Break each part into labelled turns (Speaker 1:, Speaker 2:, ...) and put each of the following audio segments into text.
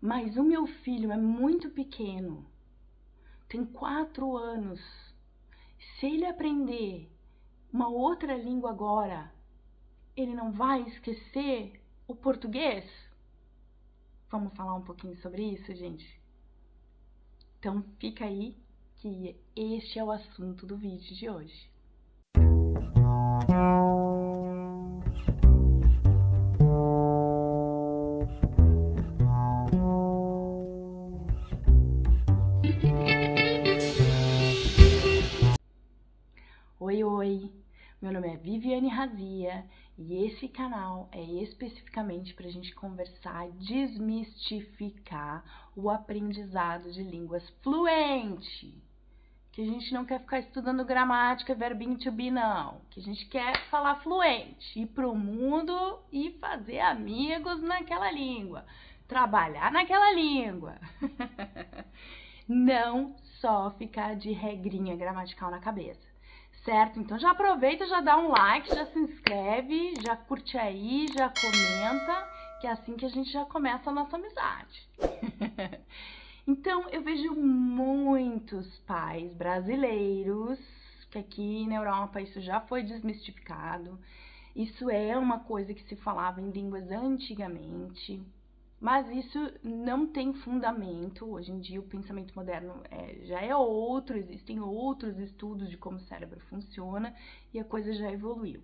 Speaker 1: Mas o meu filho é muito pequeno, tem 4 anos. Se ele aprender uma outra língua agora, ele não vai esquecer o português? Vamos falar um pouquinho sobre isso, gente? Então fica aí que este é o assunto do vídeo de hoje. Oi, meu nome é Viviane Razia e esse canal é especificamente para a gente conversar e desmistificar o aprendizado de línguas fluente. Que a gente não quer ficar estudando gramática, verbinho to be, não. Que a gente quer falar fluente, ir pro mundo e fazer amigos naquela língua, trabalhar naquela língua. Não só ficar de regrinha gramatical na cabeça, certo? Então já aproveita, já dá um like, já se inscreve, já curte aí, já comenta, que é assim que a gente já começa a nossa amizade. Então, eu vejo muitos pais brasileiros, que aqui na Europa isso já foi desmistificado, isso é uma coisa que se falava em línguas antigamente, mas isso não tem fundamento. Hoje em dia o pensamento moderno já é outro, existem outros estudos de como o cérebro funciona e a coisa já evoluiu.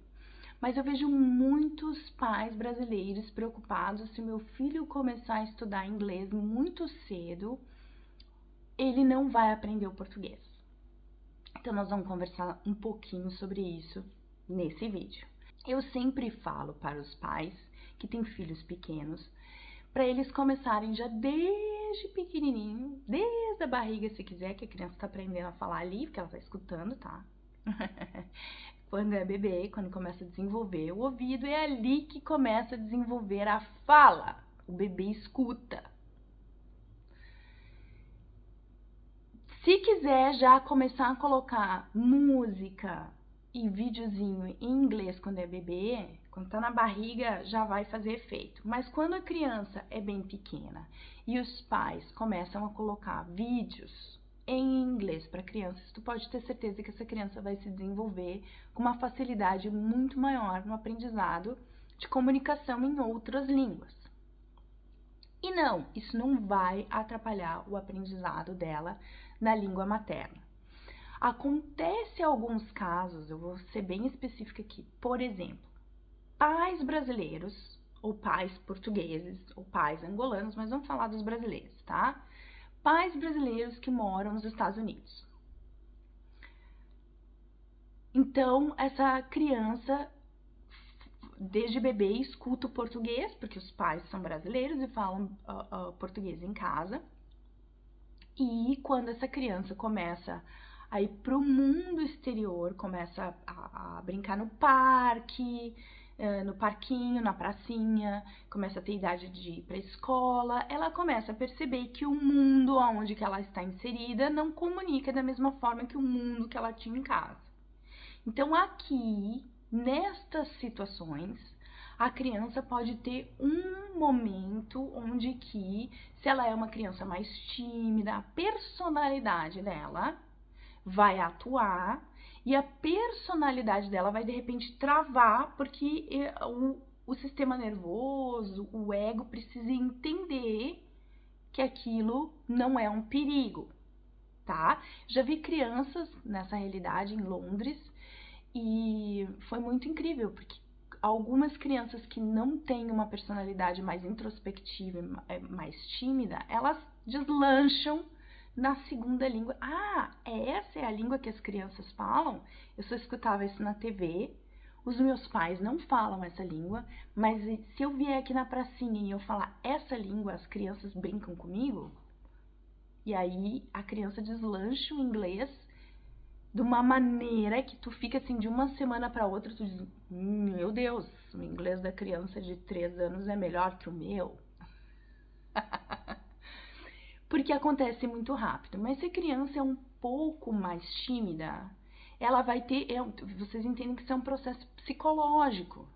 Speaker 1: Mas eu vejo muitos pais brasileiros preocupados se o meu filho começar a estudar inglês muito cedo, ele não vai aprender o português. Então nós vamos conversar um pouquinho sobre isso nesse vídeo. Eu sempre falo para os pais que têm filhos pequenos, para eles começarem já desde pequenininho, desde a barriga, se quiser, que a criança está aprendendo a falar ali, porque ela está escutando, tá? Quando é bebê, quando começa a desenvolver o ouvido, é ali que começa a desenvolver a fala. O bebê escuta. Se quiser já começar a colocar música e videozinho em inglês quando é bebê, quando tá na barriga já vai fazer efeito. Mas quando a criança é bem pequena e os pais começam a colocar vídeos em inglês para crianças, tu pode ter certeza que essa criança vai se desenvolver com uma facilidade muito maior no aprendizado de comunicação em outras línguas. E não, isso não vai atrapalhar o aprendizado dela na língua materna. Acontece alguns casos, eu vou ser bem específica aqui, por exemplo, pais brasileiros, ou pais portugueses, ou pais angolanos, mas vamos falar dos brasileiros, tá? Pais brasileiros que moram nos Estados Unidos. Então, essa criança, desde bebê, escuta o português, porque os pais são brasileiros e falam português em casa. E quando essa criança começa a ir para o mundo exterior, começa a brincar no parque, no parquinho, na pracinha, começa a ter idade de ir para a escola, ela começa a perceber que o mundo onde que ela está inserida não comunica da mesma forma que o mundo que ela tinha em casa. Então aqui, nestas situações, a criança pode ter um momento onde que, se ela é uma criança mais tímida, a personalidade dela vai atuar e a personalidade dela vai de repente travar, porque o sistema nervoso, o ego precisa entender que aquilo não é um perigo, tá? Já vi crianças nessa realidade em Londres e foi muito incrível, porque algumas crianças que não têm uma personalidade mais introspectiva, mais tímida, elas deslancham na segunda língua. Ah, essa é a língua que as crianças falam? Eu só escutava isso na TV. Os meus pais não falam essa língua, mas se eu vier aqui na pracinha e eu falar essa língua, as crianças brincam comigo? E aí a criança deslancha o inglês de uma maneira que tu fica assim, de uma semana para outra, tu diz, meu Deus, o inglês da criança de 3 anos é melhor que o meu. Porque acontece muito rápido. Mas se a criança é um pouco mais tímida, ela vai ter, vocês entendem que isso é um processo psicológico,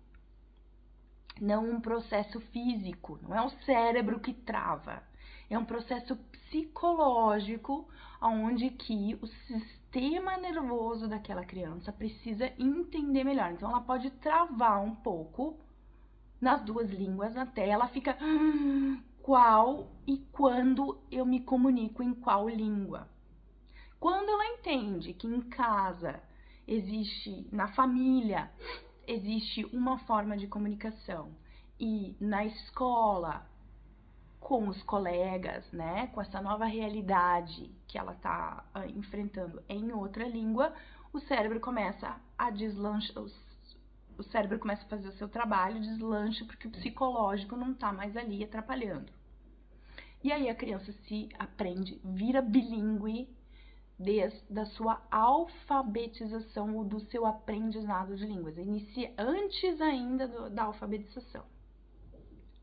Speaker 1: não um processo físico, não é o cérebro que trava. É um processo psicológico onde que o sistema nervoso daquela criança precisa entender melhor. Então, ela pode travar um pouco nas duas línguas até ela fica qual e quando eu me comunico em qual língua. Quando ela entende que em casa existe, na família, existe uma forma de comunicação e na escola, com os colegas, né, com essa nova realidade que ela está enfrentando em outra língua, o cérebro começa a deslanchar, o cérebro começa a fazer o seu trabalho, deslancha, porque o psicológico não está mais ali atrapalhando. E aí a criança se aprende, vira bilíngue desde a sua alfabetização ou do seu aprendizado de línguas, inicia antes ainda da alfabetização,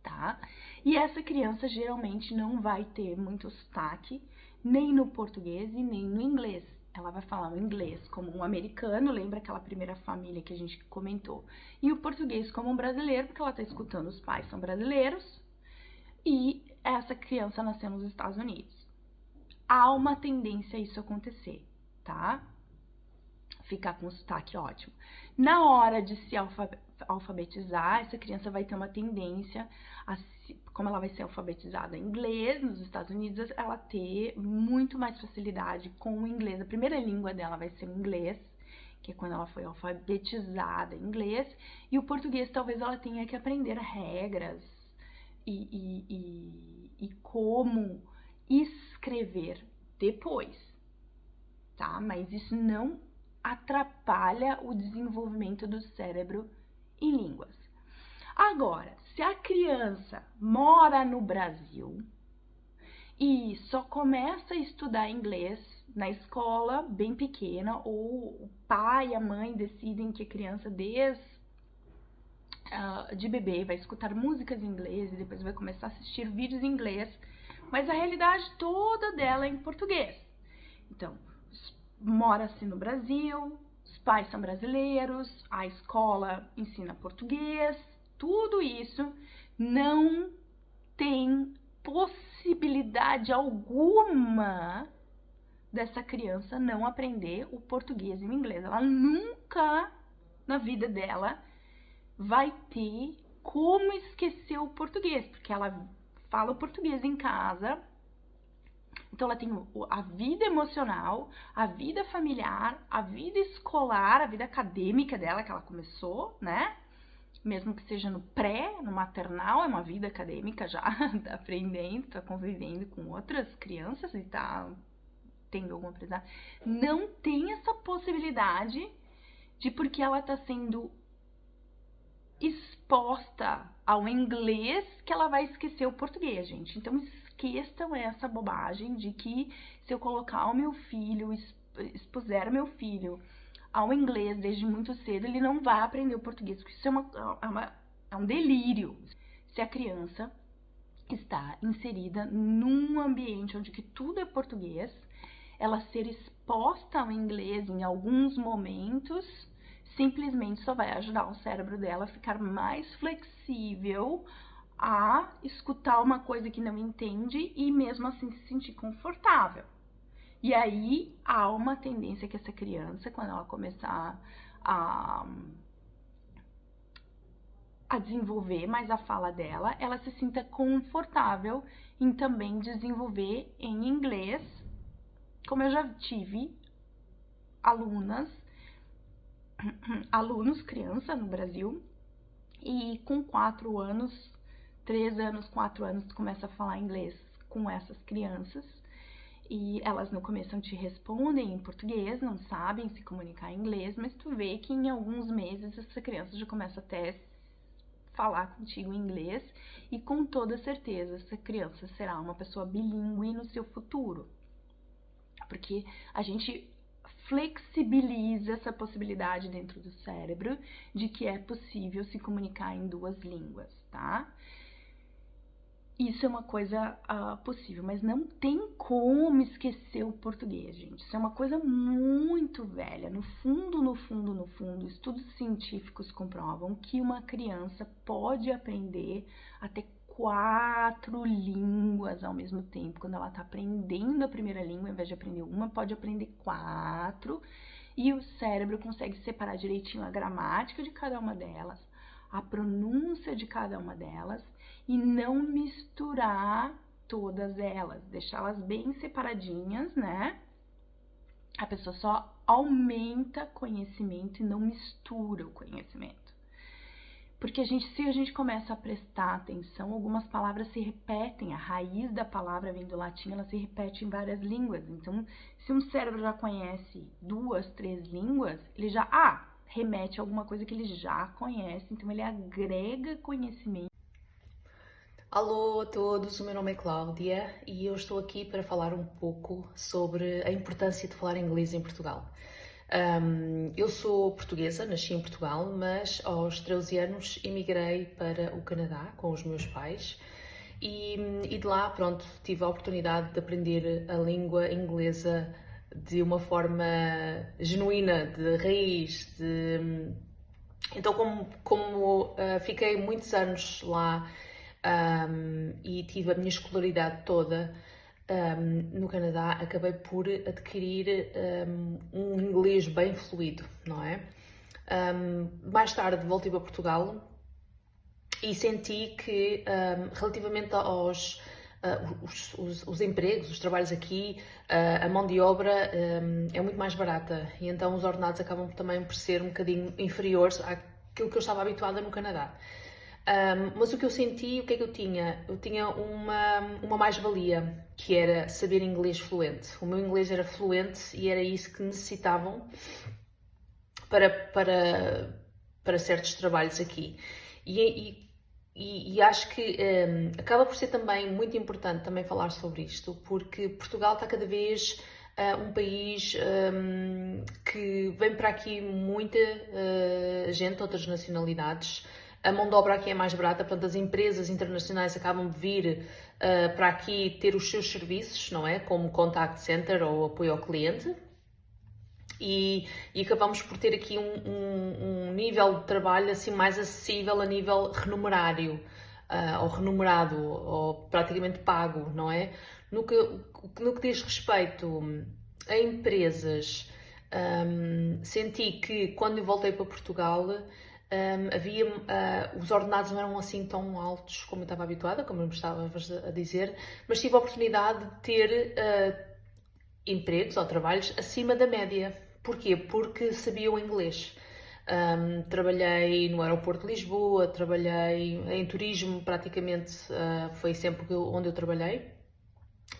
Speaker 1: tá? E essa criança geralmente não vai ter muito sotaque, nem no português e nem no inglês. Ela vai falar o inglês como um americano, lembra aquela primeira família que a gente comentou, e o português como um brasileiro, porque ela está escutando os pais são brasileiros, e essa criança nasceu nos Estados Unidos. Há uma tendência a isso acontecer, tá? Ficar com sotaque ótimo. Na hora de se alfabetizar, essa criança vai ter uma tendência, como ela vai ser alfabetizada em inglês nos Estados Unidos, ela ter muito mais facilidade com o inglês. A primeira língua dela vai ser o inglês, que é quando ela foi alfabetizada em inglês, e o português talvez ela tenha que aprender regras e como escrever depois, tá? Mas isso não atrapalha o desenvolvimento do cérebro em línguas. Agora, se a criança mora no Brasil e só começa a estudar inglês na escola bem pequena, ou o pai e a mãe decidem que a criança desde de bebê vai escutar músicas em inglês e depois vai começar a assistir vídeos em inglês, mas a realidade toda dela é em português. Então, mora-se no Brasil, os pais são brasileiros, a escola ensina português, tudo isso não tem possibilidade alguma dessa criança não aprender o português e o inglês. Ela nunca na vida dela vai ter como esquecer o português, porque ela fala o português em casa. Então, ela tem a vida emocional, a vida familiar, a vida escolar, a vida acadêmica dela, que ela começou, né? Mesmo que seja no pré, no maternal, é uma vida acadêmica já, tá aprendendo, tá convivendo com outras crianças e tá tendo alguma aprendizagem. Não tem essa possibilidade de, porque ela tá sendo exposta ao inglês, que ela vai esquecer o português, gente. Então, esqueçam essa bobagem de que se eu colocar o meu filho, expuser meu filho ao inglês desde muito cedo, ele não vai aprender o português, porque isso é um delírio. Se a criança está inserida num ambiente onde que tudo é português, ela ser exposta ao inglês em alguns momentos simplesmente só vai ajudar o cérebro dela a ficar mais flexível a escutar uma coisa que não entende e mesmo assim se sentir confortável. E aí há uma tendência que essa criança, quando ela começar a desenvolver mais a fala dela, ela se sinta confortável em também desenvolver em inglês, como eu já tive alunos, criança no Brasil, e com 4 anos, 3 anos, 4 anos, tu começa a falar inglês com essas crianças, e elas no começo não te respondem em português, não sabem se comunicar em inglês, mas tu vê que em alguns meses essa criança já começa até a falar contigo em inglês, e com toda certeza essa criança será uma pessoa bilíngue no seu futuro, porque a gente flexibiliza essa possibilidade dentro do cérebro de que é possível se comunicar em 2 línguas, tá? Isso é uma coisa possível, mas não tem como esquecer o português, gente. Isso é uma coisa muito velha. No fundo, estudos científicos comprovam que uma criança pode aprender até 4 línguas ao mesmo tempo. Quando ela está aprendendo a primeira língua, ao invés de aprender uma, pode aprender 4. E o cérebro consegue separar direitinho a gramática de cada uma delas, a pronúncia de cada uma delas e não misturar todas elas, deixá-las bem separadinhas, né? A pessoa só aumenta conhecimento e não mistura o conhecimento. Porque se a gente começa a prestar atenção, algumas palavras se repetem, a raiz da palavra vem do latim, ela se repete em várias línguas. Então, se um cérebro já conhece 2, 3 línguas, ele já remete a alguma coisa que ele já conhece, então ele agrega conhecimento.
Speaker 2: Alô a todos, o meu nome é Cláudia e eu estou aqui para falar um pouco sobre a importância de falar inglês em Portugal. Eu sou portuguesa, nasci em Portugal, mas aos 13 anos emigrei para o Canadá com os meus pais e de lá, pronto, tive a oportunidade de aprender a língua inglesa de uma forma genuína, de raiz. Então, como fiquei muitos anos lá e tive a minha escolaridade toda no Canadá, acabei por adquirir um inglês bem fluido, não é? Mais tarde voltei para Portugal e senti que relativamente aos os empregos, os trabalhos aqui, a mão de obra é muito mais barata e então os ordenados acabam também por ser um bocadinho inferiores àquilo que eu estava habituada no Canadá. Mas o que eu senti, o que é que eu tinha? Eu tinha uma mais-valia, que era saber inglês fluente. O meu inglês era fluente e era isso que necessitavam para certos trabalhos aqui. E acho que acaba por ser também muito importante também falar sobre isto, porque Portugal está cada vez um país que vem para aqui muita gente, outras nacionalidades. A mão de obra aqui é mais barata, portanto as empresas internacionais acabam de vir para aqui ter os seus serviços, não é? Como contact center ou apoio ao cliente. E acabamos por ter aqui um nível de trabalho assim mais acessível a nível remunerário, ou remunerado, ou praticamente pago, não é? No que diz respeito a empresas, senti que quando eu voltei para Portugal, os ordenados não eram assim tão altos como eu estava habituada, como eu me estava a dizer, mas tive a oportunidade de ter empregos ou trabalhos acima da média. Porquê? Porque sabia o inglês. Trabalhei no aeroporto de Lisboa, trabalhei em turismo, praticamente foi sempre onde eu trabalhei,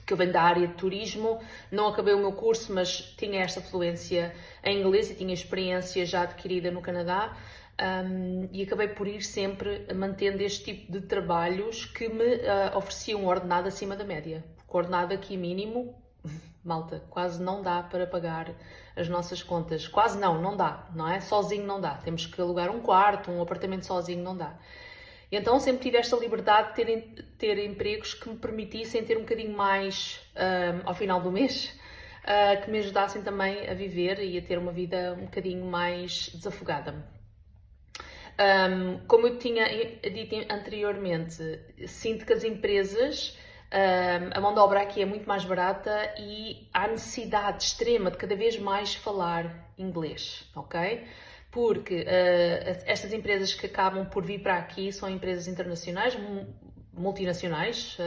Speaker 2: que eu venho da área de turismo, não acabei o meu curso, mas tinha esta fluência em inglês e tinha experiência já adquirida no Canadá. E acabei por ir sempre mantendo este tipo de trabalhos que me ofereciam um ordenado acima da média. O ordenado aqui mínimo, malta, quase não dá para pagar as nossas contas. Quase não dá, não é? Sozinho não dá. Temos que alugar um quarto, um apartamento sozinho não dá. E então sempre tive esta liberdade de ter empregos que me permitissem ter um bocadinho mais ao final do mês, que me ajudassem também a viver e a ter uma vida um bocadinho mais desafogada. Como eu tinha dito anteriormente, sinto que as empresas, a mão de obra aqui é muito mais barata e há necessidade extrema de cada vez mais falar inglês, ok? Porque estas empresas que acabam por vir para aqui são empresas internacionais, multinacionais,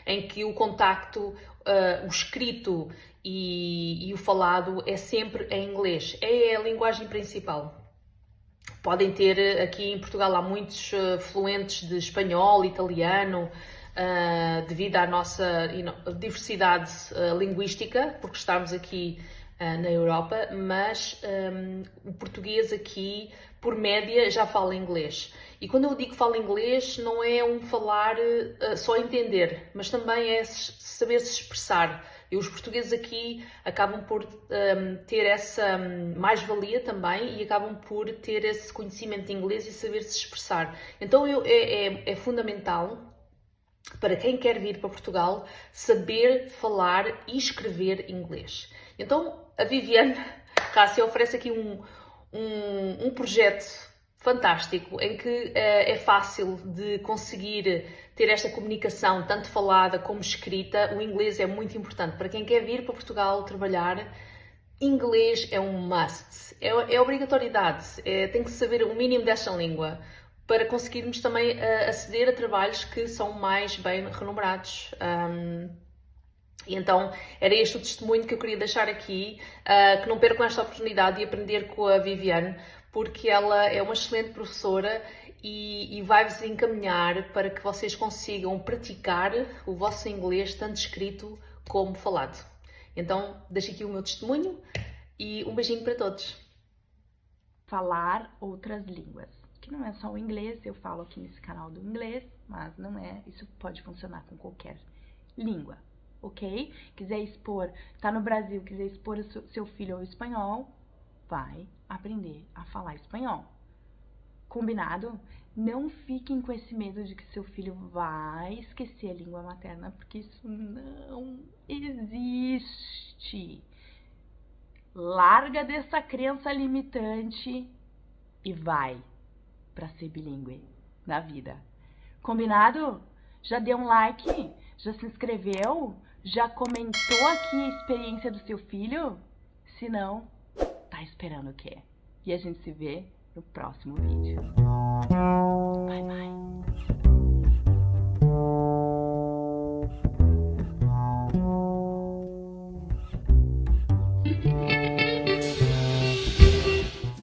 Speaker 2: em que o contacto, o escrito e o falado é sempre em inglês, é a linguagem principal. Podem ter, aqui em Portugal há muitos fluentes de espanhol, italiano, devido à nossa diversidade linguística, porque estamos aqui na Europa, mas o português aqui, por média, já fala inglês. E quando eu digo fala inglês, não é um falar só entender, mas também é saber se expressar. E os portugueses aqui acabam por ter essa mais-valia também e acabam por ter esse conhecimento de inglês e saber se expressar. Então é fundamental para quem quer vir para Portugal saber falar e escrever inglês. Então a Viviane Cássia oferece aqui um projeto fantástico em que é fácil de conseguir ter esta comunicação, tanto falada como escrita. O inglês é muito importante. Para quem quer vir para Portugal trabalhar, inglês é um must, é obrigatoriedade, tem que saber o mínimo desta língua para conseguirmos também aceder a trabalhos que são mais bem remunerados. E então era este o testemunho que eu queria deixar aqui, que não percam esta oportunidade de aprender com a Viviane, porque ela é uma excelente professora e vai-vos encaminhar para que vocês consigam praticar o vosso inglês, tanto escrito como falado. Então, deixo aqui o meu testemunho e um beijinho para todos.
Speaker 1: Falar outras línguas, que não é só o inglês, eu falo aqui nesse canal do inglês, mas não é, isso pode funcionar com qualquer língua, ok? Quiser expor, tá no Brasil, quiser expor o seu filho ao espanhol, vai aprender a falar espanhol. Combinado? Não fiquem com esse medo de que seu filho vai esquecer a língua materna, porque isso não existe. Larga dessa crença limitante e vai para ser bilíngue na vida. Combinado? Já deu um like? Já se inscreveu? Já comentou aqui a experiência do seu filho? Se não, tá esperando o quê? E a gente se vê no próximo vídeo. Bye, bye.